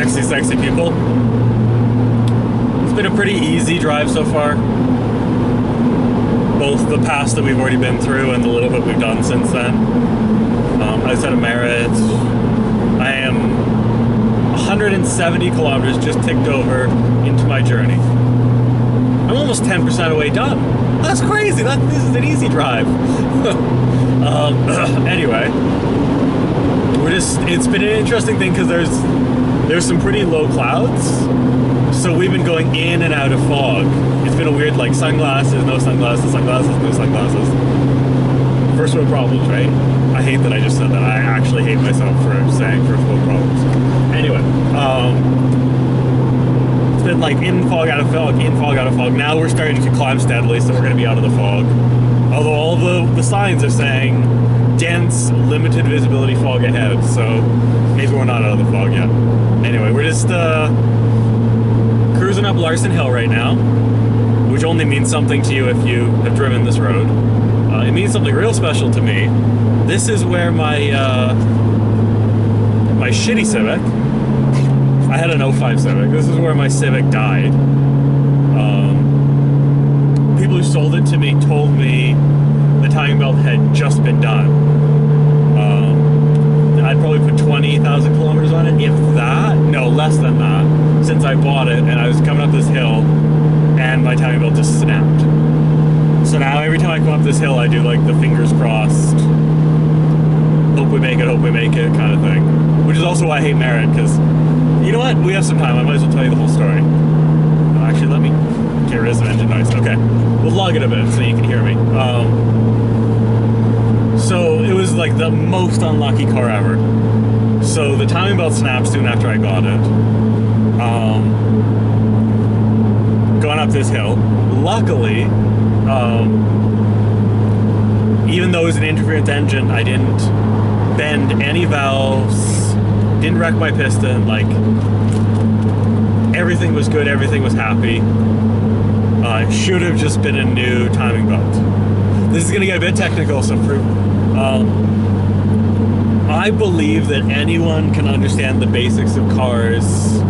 sexy, sexy people. It's been a pretty easy drive so far. Both the pass that we've already been through and the little bit we've done since then. Outside of Merritt, I am 170 kilometers just ticked over into my journey. I'm almost 10% away done. That's crazy. This is an easy drive. Anyway, it's been an interesting thing because there's some pretty low clouds. So we've been going in and out of fog. It's been a weird, like, sunglasses, no sunglasses, sunglasses, no sunglasses. First world problems, right? I hate that I just said that. I actually hate myself for saying first world problems. Anyway, it's been like in fog, out of fog, in fog, out of fog. Now we're starting to climb steadily, so we're going to be out of the fog. Although all the signs are saying dense, limited visibility fog ahead, so maybe we're not out of the fog yet. Anyway, we're just cruising up Larson Hill right now, which only means something to you if you have driven this road. It means something real special to me. This is where my my shitty Civic, I had an 05 Civic, this is where my Civic died. People who sold it to me told me the timing belt had just been done. I'd probably put 20,000 kilometers on it, if that. No, less than that, since I bought it, and I was coming up this hill, and my timing belt just snapped. So now every time I come up this hill, I do like the fingers crossed, hope we make it kind of thing. Which is also why I hate Merritt, because, you know what, we have some time, I might as well tell you the whole story. Actually, let me get rid of some engine noise. Okay, we'll log it a bit so you can hear me. So it was like the most unlucky car ever. So the timing belt snapped soon after I got it. Going up this hill. Luckily, even though it was an interference engine, I didn't bend any valves, didn't wreck my piston, like everything was good, everything was happy. It should have just been a new timing belt. This is gonna get a bit technical, so I believe that anyone can understand the basics of cars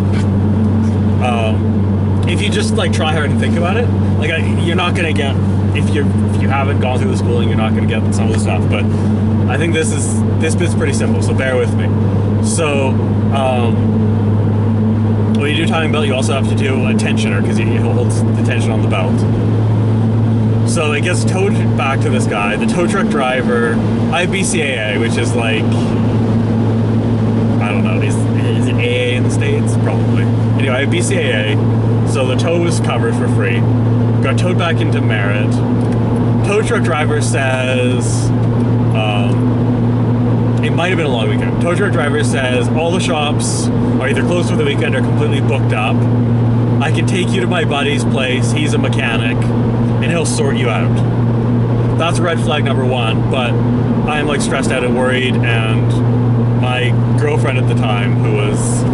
if you just like try hard and think about it. Like you're not gonna get, if you haven't gone through the schooling, you're not gonna get some of the stuff. But I think this bit's pretty simple, so bear with me. So when you do timing belt, you also have to do a tensioner because it holds the tension on the belt. So it gets towed back to this guy, the tow truck driver. I have BCAA, which is like, I don't know, is it AA in the States? Probably. Anyway, I have BCAA, so the tow was covered for free. Got towed back into Merritt. Tow truck driver says, it might have been a long weekend. Tow truck driver says, all the shops are either closed for the weekend or completely booked up. I can take you to my buddy's place, he's a mechanic, and he'll sort you out. That's red flag number one, but I'm like stressed out and worried, and my girlfriend at the time, who was a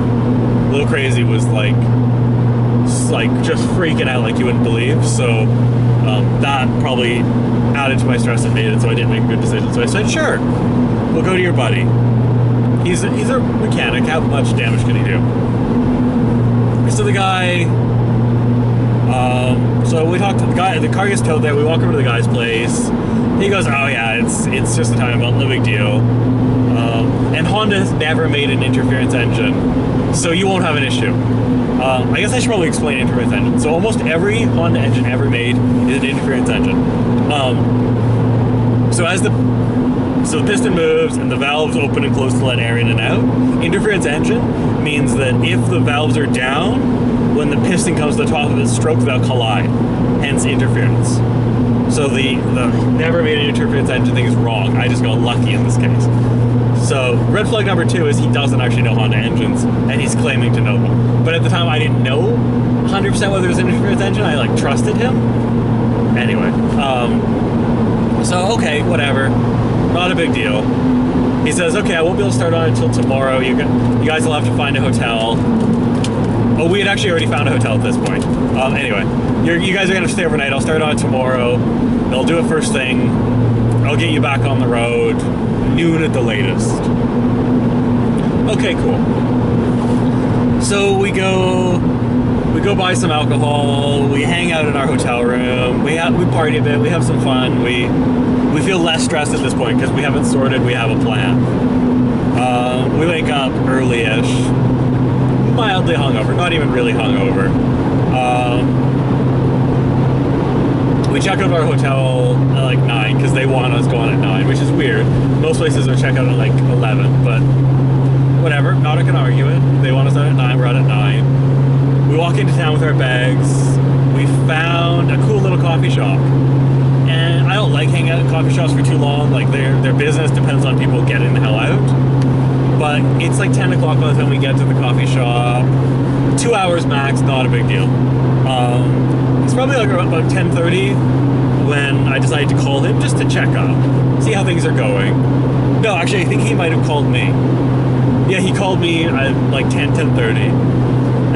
little crazy, was like just freaking out like you wouldn't believe. So that probably added to my stress and made it so I didn't make a good decision. So I said, sure, we'll go to your buddy. He's a mechanic, how much damage can he do? So the guy, so we talked to the guy, the car gets towed there, we walk over to the guy's place. He goes, oh yeah, it's just a timing belt, no big deal. And Honda's never made an interference engine, so you won't have an issue. I guess I should probably explain interference engine. So almost every Honda engine ever made is an interference engine. So the piston moves and the valves open and close to let air in and out. Interference engine means that if the valves are down, when the piston comes to the top of the stroke, they'll collide, hence interference. So the never made an interference engine thing is wrong. I just got lucky in this case. So red flag number two is he doesn't actually know Honda engines, and he's claiming to know them. But at the time I didn't know 100% whether it was an interference engine. I like trusted him. Anyway, so okay, whatever. Not a big deal. He says, okay, I won't be able to start on it until tomorrow. You guys will have to find a hotel. Oh, we had actually already found a hotel at this point. Anyway, you guys are going to stay overnight. I'll start on it tomorrow. They'll do it first thing. I'll get you back on the road. Noon at the latest. Okay, cool. So we go buy some alcohol. We hang out in our hotel room. We party a bit. We have some fun. We feel less stressed at this point because we haven't sorted. We have a plan. We wake up early-ish, mildly hungover, not even really hungover. We check out our hotel at like 9 because they want us going at 9, which is weird. Most places are check out at like 11, but whatever, not gonna argue it. They want us out at 9, we're out at 9. We walk into town with our bags. We found a cool little coffee shop. And I don't like hanging out in coffee shops for too long. Like their business depends on people getting the hell out. But it's like 10 o'clock by the time we get to the coffee shop. 2 hours max, not a big deal. It's probably like about 10:30 when I decided to call him just to check up, see how things are going. No, actually, I think he might have called me. Yeah, he called me at like 10:30.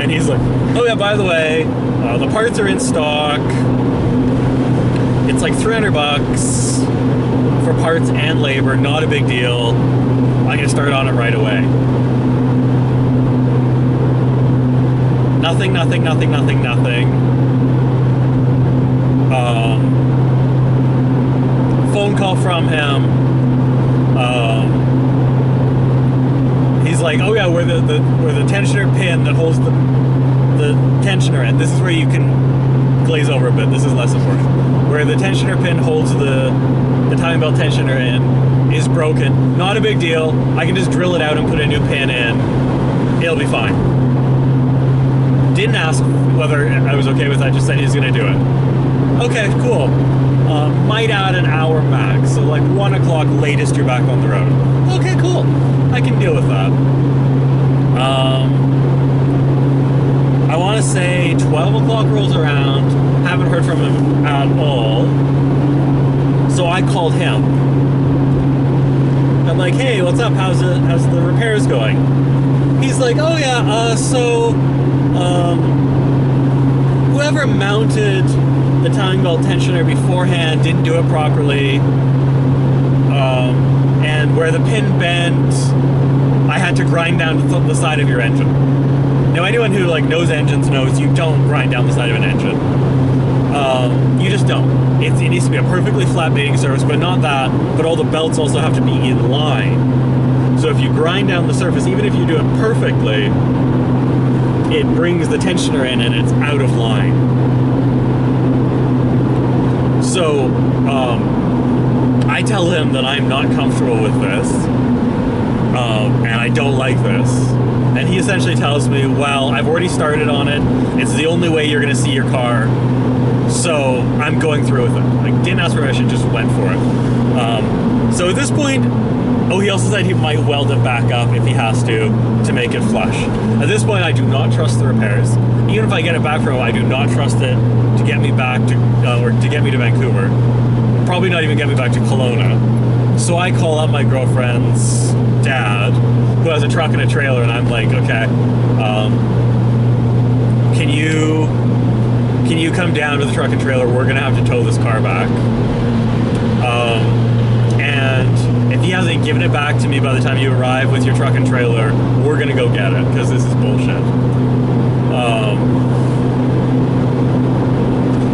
And he's like, oh yeah, by the way, the parts are in stock. It's like $300 for parts and labor, not a big deal. I can start on it right away. Nothing. Phone call from him. He's like, oh yeah, where the tensioner pin that holds the tensioner in. This is where you can glaze over a bit. This is less important. Where the tensioner pin holds the timing belt tensioner in is broken. Not a big deal. I can just drill it out and put a new pin in. It'll be fine. Didn't ask whether I was okay with that. Just said he's gonna do it. Okay, cool. Might add an hour max. So like 1 o'clock latest, you're back on the road. Okay, cool. I can deal with that. I want to say 12 o'clock rolls around. Haven't heard from him at all. So I called him. I'm like, hey, what's up? How's the repairs going? He's like, oh yeah, whoever mounted the timing belt tensioner beforehand didn't do it properly. And where the pin bent, I had to grind down the side of your engine. Now, anyone who like knows engines knows you don't grind down the side of an engine. You just don't. It needs to be a perfectly flat mating surface, but not that. But all the belts also have to be in line. So if you grind down the surface, even if you do it perfectly, it brings the tensioner in and it's out of line. So I tell him that I'm not comfortable with this, and I don't like this. And he essentially tells me, well, I've already started on it. It's the only way you're going to see your car. So I'm going through with it. Like, didn't ask permission, just went for it. So at this point, he also said he might weld it back up if he has to make it flush. At this point, I do not trust the repairs. Even if I get it back from him, I do not trust it to get me back to, or to get me to Vancouver. Probably not even get me back to Kelowna. So I call up my girlfriend's dad, who has a truck and a trailer, and I'm like, okay, can you come down to the truck and trailer? We're gonna have to tow this car back. And if he hasn't given it back to me by the time you arrive with your truck and trailer, we're gonna go get it, because this is bullshit.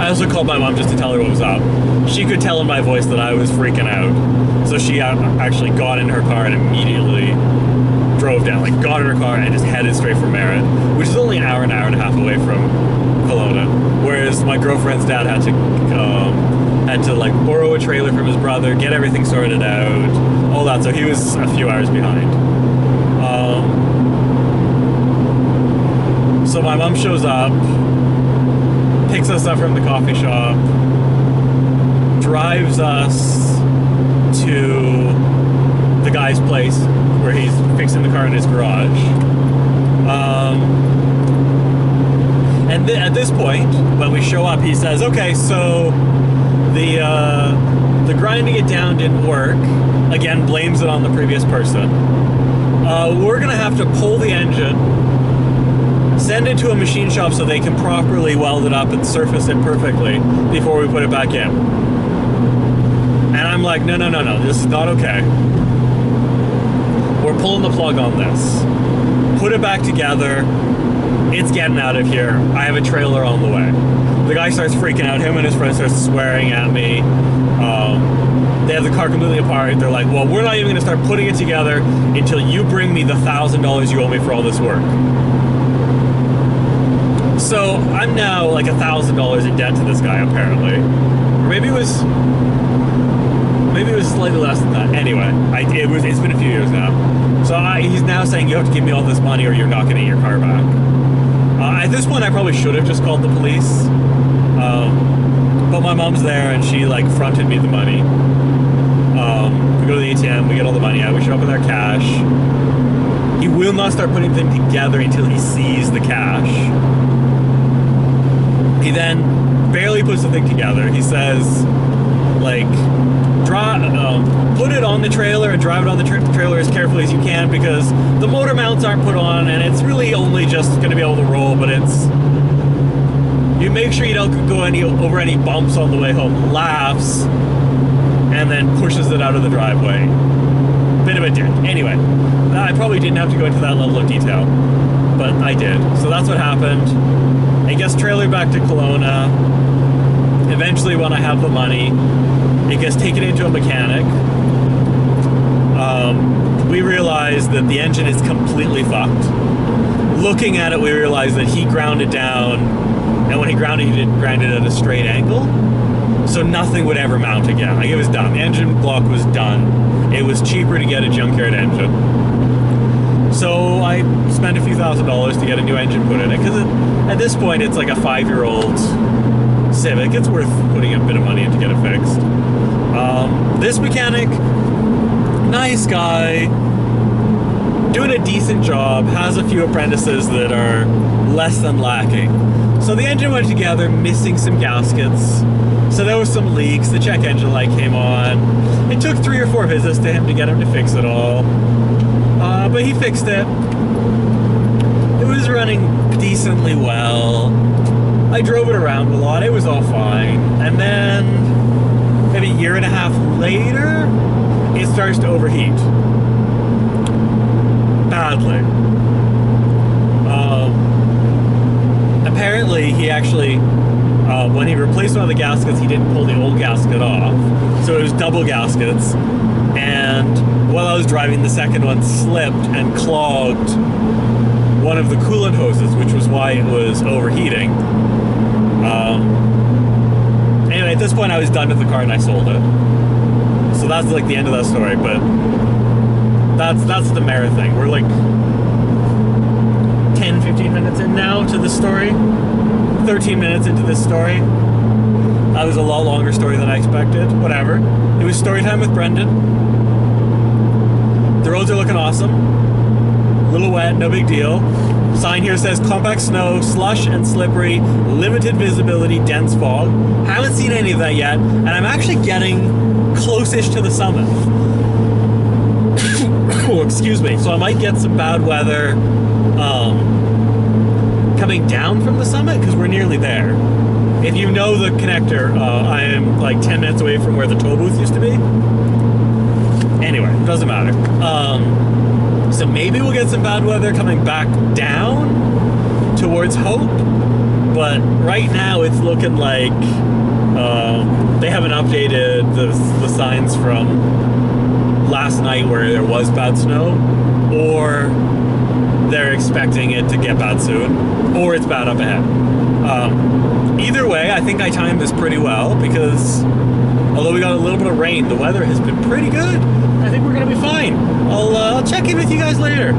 I also called my mom just to tell her what was up. She could tell in my voice that I was freaking out. So she actually got in her car and immediately drove down, like got in her car and just headed straight for Merritt, which is only an hour and a half away from Kelowna. Whereas my girlfriend's dad had to like borrow a trailer from his brother, get everything sorted out, all that. So he was a few hours behind. So my mom shows up, picks us up from the coffee shop, drives us to the guy's place where he's fixing the car in his garage. And at this point, when we show up, he says, okay, so the grinding it down didn't work. Again, blames it on the previous person. We're gonna have to pull the engine, send it to a machine shop so they can properly weld it up and surface it perfectly before we put it back in. And I'm like, no, this is not okay. We're pulling the plug on this. Put it back together. It's getting out of here. I have a trailer on the way. The guy starts freaking out. Him and his friend starts swearing at me. They have the car completely apart. They're like, well, we're not even going to start putting it together until you bring me the $1,000 you owe me for all this work. So I'm now like $1,000 in debt to this guy, apparently. Or maybe it was slightly less than that. Anyway, it's been a few years now. So he's now saying you have to give me all this money or you're not going to get your car back. At this point, I probably should have just called the police. But my mom's there and she like fronted me the money. We go to the ATM, we get all the money out, we show up with our cash. He will not start putting them together until he sees the cash. He then barely puts the thing together. He says, like, put it on the trailer and drive it on the trailer as carefully as you can because the motor mounts aren't put on and it's really only just going to be able to roll, but you make sure you don't go over any bumps on the way home. Laughs and then pushes it out of the driveway. Bit of a dick. Anyway, I probably didn't have to go into that level of detail, but I did. So that's what happened. It gets trailered back to Kelowna. Eventually, when I have the money, it gets taken into a mechanic. We realize that the engine is completely fucked. Looking at it, we realize that he ground it down, and when he ground it, he didn't grind it at a straight angle, so nothing would ever mount again. Like, it was done. The engine block was done. It was cheaper to get a junkyard engine. So I spent a few $1,000s to get a new engine put in it, because at this point, it's like a 5-year-old Civic. It's worth putting a bit of money in to get it fixed. This mechanic, nice guy, doing a decent job, has a few apprentices that are less than lacking. So the engine went together, missing some gaskets. So there was some leaks, the check engine light came on. It took 3 or 4 visits to him to get him to fix it all. But he fixed it. It was running decently well. I drove it around a lot, it was all fine. And then, maybe a year and a half later, it starts to overheat. Badly. Apparently, he actually, when he replaced one of the gaskets, he didn't pull the old gasket off. So it was double gaskets. And while I was driving, the second one slipped and clogged one of the coolant hoses, which was why it was overheating. Anyway, at this point I was done with the car and I sold it. So that's like the end of that story, but that's the Merritt thing. We're like 10-15 minutes in now to this story. 13 minutes into this story. That was a lot longer story than I expected. Whatever. It was story time with Brendan. The roads are looking awesome. A little wet, no big deal. Sign here says compact snow, slush and slippery, limited visibility, dense fog. Haven't seen any of that yet, and I'm actually getting close-ish to the summit. Oh, excuse me. So I might get some bad weather coming down from the summit, because we're nearly there. If you know the connector, I am like 10 minutes away from where the toll booth used to be. Anyway, doesn't matter. So maybe we'll get some bad weather coming back down towards Hope, but right now it's looking like they haven't updated the signs from last night where there was bad snow, or they're expecting it to get bad soon, or it's bad up ahead. Either way, I think I timed this pretty well, because although we got a little bit of rain, the weather has been pretty good. I think we're gonna be fine. I'll check in with you guys later.